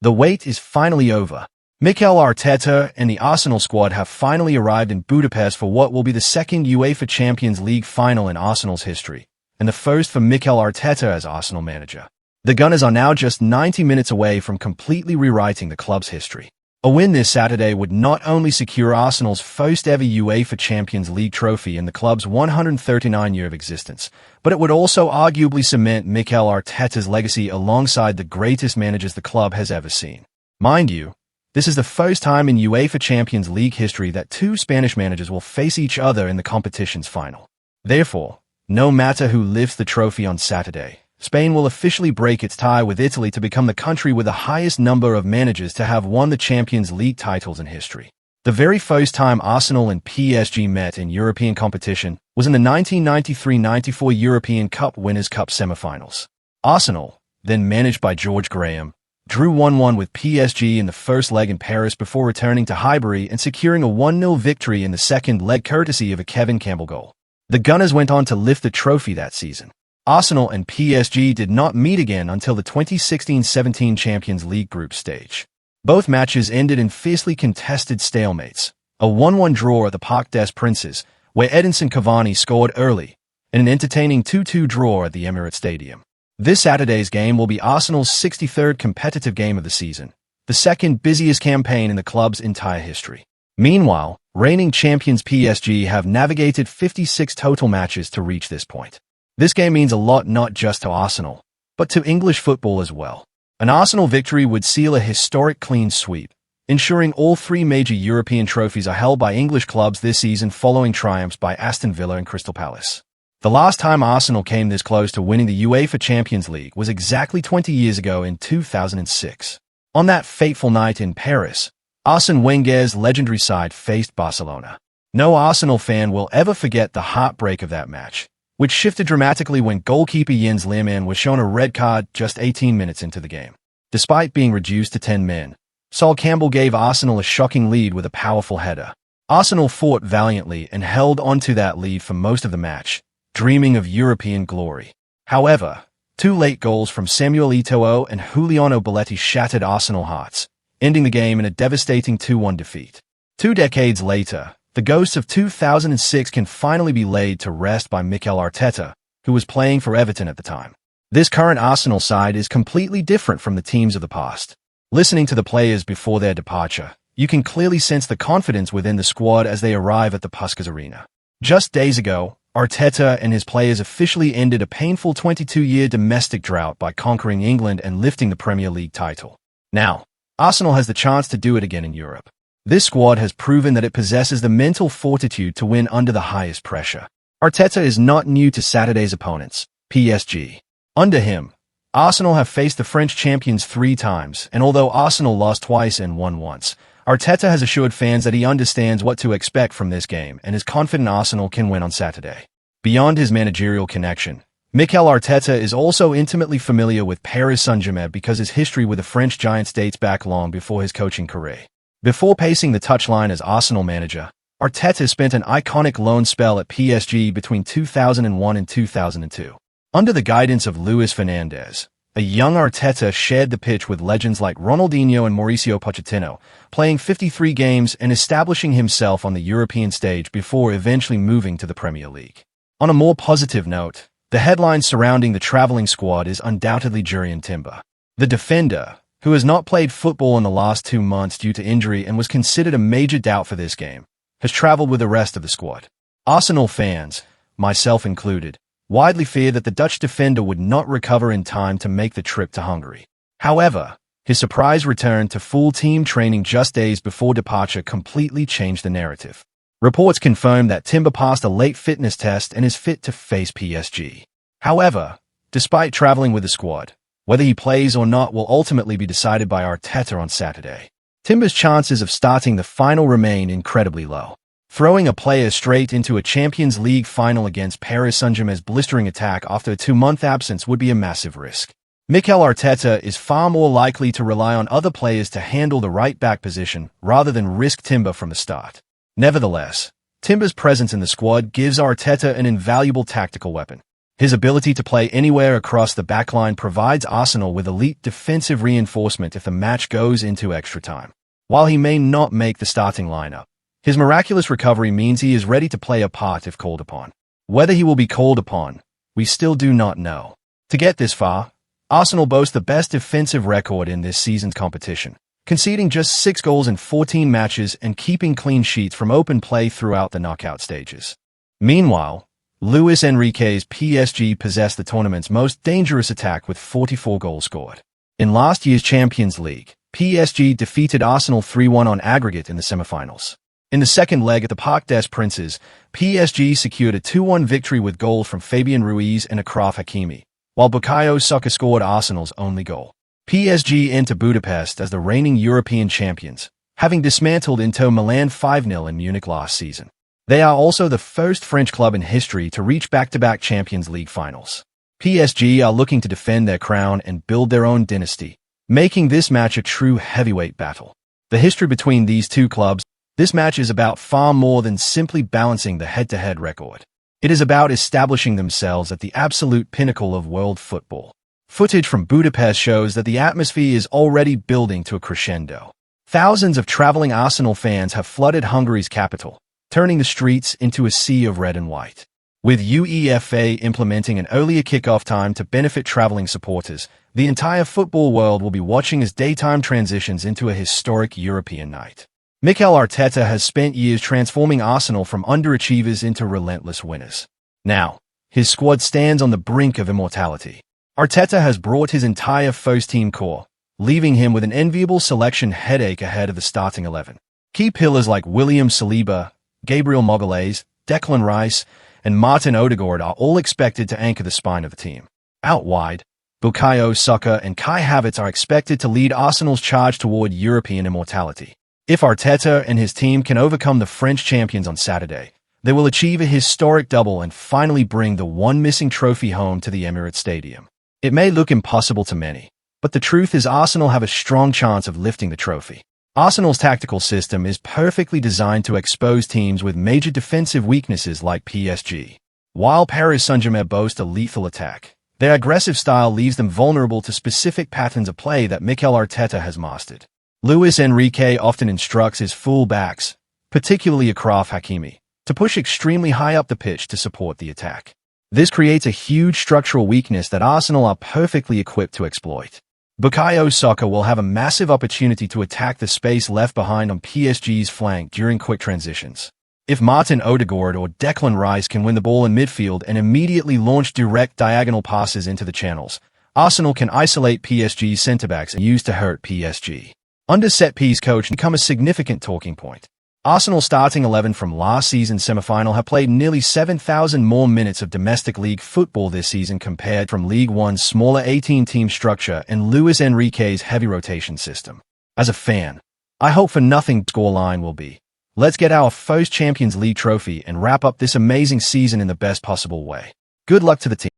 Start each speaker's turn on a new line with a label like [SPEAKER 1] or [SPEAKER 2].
[SPEAKER 1] The wait is finally over. Mikel Arteta and the Arsenal squad have finally arrived in Budapest for what will be the second UEFA Champions League final in Arsenal's history, and the first for Mikel Arteta as Arsenal manager. The Gunners are now just 90 minutes away from completely rewriting the club's history. A win this Saturday would not only secure Arsenal's first ever UEFA Champions League trophy in the club's 139-year of existence, but it would also arguably cement Mikel Arteta's legacy alongside the greatest managers the club has ever seen. Mind you, this is the first time in UEFA Champions League history that two Spanish managers will face each other in the competition's final. Therefore, no matter who lifts the trophy on Saturday, Spain will officially break its tie with Italy to become the country with the highest number of managers to have won the Champions League titles in history. The very first time Arsenal and PSG met in European competition was in the 1993-94 European Cup Winners' Cup semi-finals. Arsenal, then managed by George Graham, drew 1-1 with PSG in the first leg in Paris before returning to Highbury and securing a 1-0 victory in the second leg courtesy of a Kevin Campbell goal. The Gunners went on to lift the trophy that season. Arsenal and PSG did not meet again until the 2016-17 Champions League group stage. Both matches ended in fiercely contested stalemates, a 1-1 draw at the Parc des Princes, where Edinson Cavani scored early, and an entertaining 2-2 draw at the Emirates Stadium. This Saturday's game will be Arsenal's 63rd competitive game of the season, the second busiest campaign in the club's entire history. Meanwhile, reigning champions PSG have navigated 56 total matches to reach this point. This game means a lot not just to Arsenal, but to English football as well. An Arsenal victory would seal a historic clean sweep, ensuring all three major European trophies are held by English clubs this season following triumphs by Aston Villa and Crystal Palace. The last time Arsenal came this close to winning the UEFA Champions League was exactly 20 years ago in 2006. On that fateful night in Paris, Arsene Wenger's legendary side faced Barcelona. No Arsenal fan will ever forget the heartbreak of that match, which shifted dramatically when goalkeeper Jens Lehmann was shown a red card just 18 minutes into the game. Despite being reduced to 10 men, Sol Campbell gave Arsenal a shocking lead with a powerful header. Arsenal fought valiantly and held onto that lead for most of the match, dreaming of European glory. However, two late goals from Samuel Eto'o and Juliano Belletti shattered Arsenal hearts, ending the game in a devastating 2-1 defeat. 2 decades later, the ghosts of 2006 can finally be laid to rest by Mikel Arteta, who was playing for Everton at the time. This current Arsenal side is completely different from the teams of the past. Listening to the players before their departure, you can clearly sense the confidence within the squad as they arrive at the Puskas Arena. Just days ago, Arteta and his players officially ended a painful 22-year domestic drought by conquering England and lifting the Premier League title. Now, Arsenal has the chance to do it again in Europe. This squad has proven that it possesses the mental fortitude to win under the highest pressure. Arteta is not new to Saturday's opponents, PSG. Under him, Arsenal have faced the French champions 3 times, and although Arsenal lost twice and won once, Arteta has assured fans that he understands what to expect from this game and is confident Arsenal can win on Saturday. Beyond his managerial connection, Mikel Arteta is also intimately familiar with Paris Saint-Germain because his history with the French giants dates back long before his coaching career. Before pacing the touchline as Arsenal manager, Arteta spent an iconic loan spell at PSG between 2001 and 2002. Under the guidance of Luis Fernandez, a young Arteta shared the pitch with legends like Ronaldinho and Mauricio Pochettino, playing 53 games and establishing himself on the European stage before eventually moving to the Premier League. On a more positive note, the headline surrounding the traveling squad is undoubtedly Jurrien Timber. The defender, who has not played football in the last 2 months due to injury and was considered a major doubt for this game, has traveled with the rest of the squad. Arsenal fans, myself included, widely fear that the Dutch defender would not recover in time to make the trip to Hungary. However, his surprise return to full team training just days before departure completely changed the narrative. Reports confirm that Timber passed a late fitness test and is fit to face PSG. However, despite traveling with the squad, whether he plays or not will ultimately be decided by Arteta on Saturday. Timber's chances of starting the final remain incredibly low. Throwing a player straight into a Champions League final against Paris Saint-Germain's blistering attack after a 2-month absence would be a massive risk. Mikel Arteta is far more likely to rely on other players to handle the right-back position rather than risk Timber from the start. Nevertheless, Timber's presence in the squad gives Arteta an invaluable tactical weapon. His ability to play anywhere across the backline provides Arsenal with elite defensive reinforcement if the match goes into extra time. While he may not make the starting lineup, his miraculous recovery means he is ready to play a part if called upon. Whether he will be called upon, we still do not know. To get this far, Arsenal boast the best defensive record in this season's competition, conceding just 6 goals in 14 matches and keeping clean sheets from open play throughout the knockout stages. Meanwhile, Luis Enrique's PSG possessed the tournament's most dangerous attack with 44 goals scored. In last year's Champions League, PSG defeated Arsenal 3-1 on aggregate in the semifinals. In the second leg at the Parc des Princes, PSG secured a 2-1 victory with goals from Fabian Ruiz and Achraf Hakimi, while Bukayo Saka scored Arsenal's only goal. PSG enter Budapest as the reigning European champions, having dismantled Inter Milan 5-0 in Munich last season. They are also the first French club in history to reach back-to-back Champions League finals. PSG are looking to defend their crown and build their own dynasty, making this match a true heavyweight battle. The history between these two clubs, this match is about far more than simply balancing the head-to-head record. It is about establishing themselves at the absolute pinnacle of world football. Footage from Budapest shows that the atmosphere is already building to a crescendo. Thousands of traveling Arsenal fans have flooded Hungary's capital, turning the streets into a sea of red and white. With UEFA implementing an earlier kickoff time to benefit traveling supporters, the entire football world will be watching as daytime transitions into a historic European night. Mikel Arteta has spent years transforming Arsenal from underachievers into relentless winners. Now, his squad stands on the brink of immortality. Arteta has brought his entire first-team core, leaving him with an enviable selection headache ahead of the starting 11. Key pillars like William Saliba, Gabriel Magalhaes, Declan Rice, and Martin Odegaard are all expected to anchor the spine of the team. Out wide, Bukayo Saka and Kai Havertz are expected to lead Arsenal's charge toward European immortality. If Arteta and his team can overcome the French champions on Saturday, they will achieve a historic double and finally bring the one missing trophy home to the Emirates Stadium. It may look impossible to many, but the truth is Arsenal have a strong chance of lifting the trophy. Arsenal's tactical system is perfectly designed to expose teams with major defensive weaknesses like PSG. While Paris Saint-Germain boast a lethal attack, their aggressive style leaves them vulnerable to specific patterns of play that Mikel Arteta has mastered. Luis Enrique often instructs his full-backs, particularly Achraf Hakimi, to push extremely high up the pitch to support the attack. This creates a huge structural weakness that Arsenal are perfectly equipped to exploit. Bukayo Saka will have a massive opportunity to attack the space left behind on PSG's flank during quick transitions. If Martin Odegaard or Declan Rice can win the ball in midfield and immediately launch direct diagonal passes into the channels, Arsenal can isolate PSG's centre-backs and use to hurt PSG. Under set-piece coach become a significant talking point. Arsenal's starting 11 from last season's semi-final have played nearly 7,000 more minutes of domestic league football this season compared from League One's smaller 18-team structure and Luis Enrique's heavy rotation system. As a fan, I hope for nothing scoreline will be. Let's get our first Champions League trophy and wrap up this amazing season in the best possible way. Good luck to the team.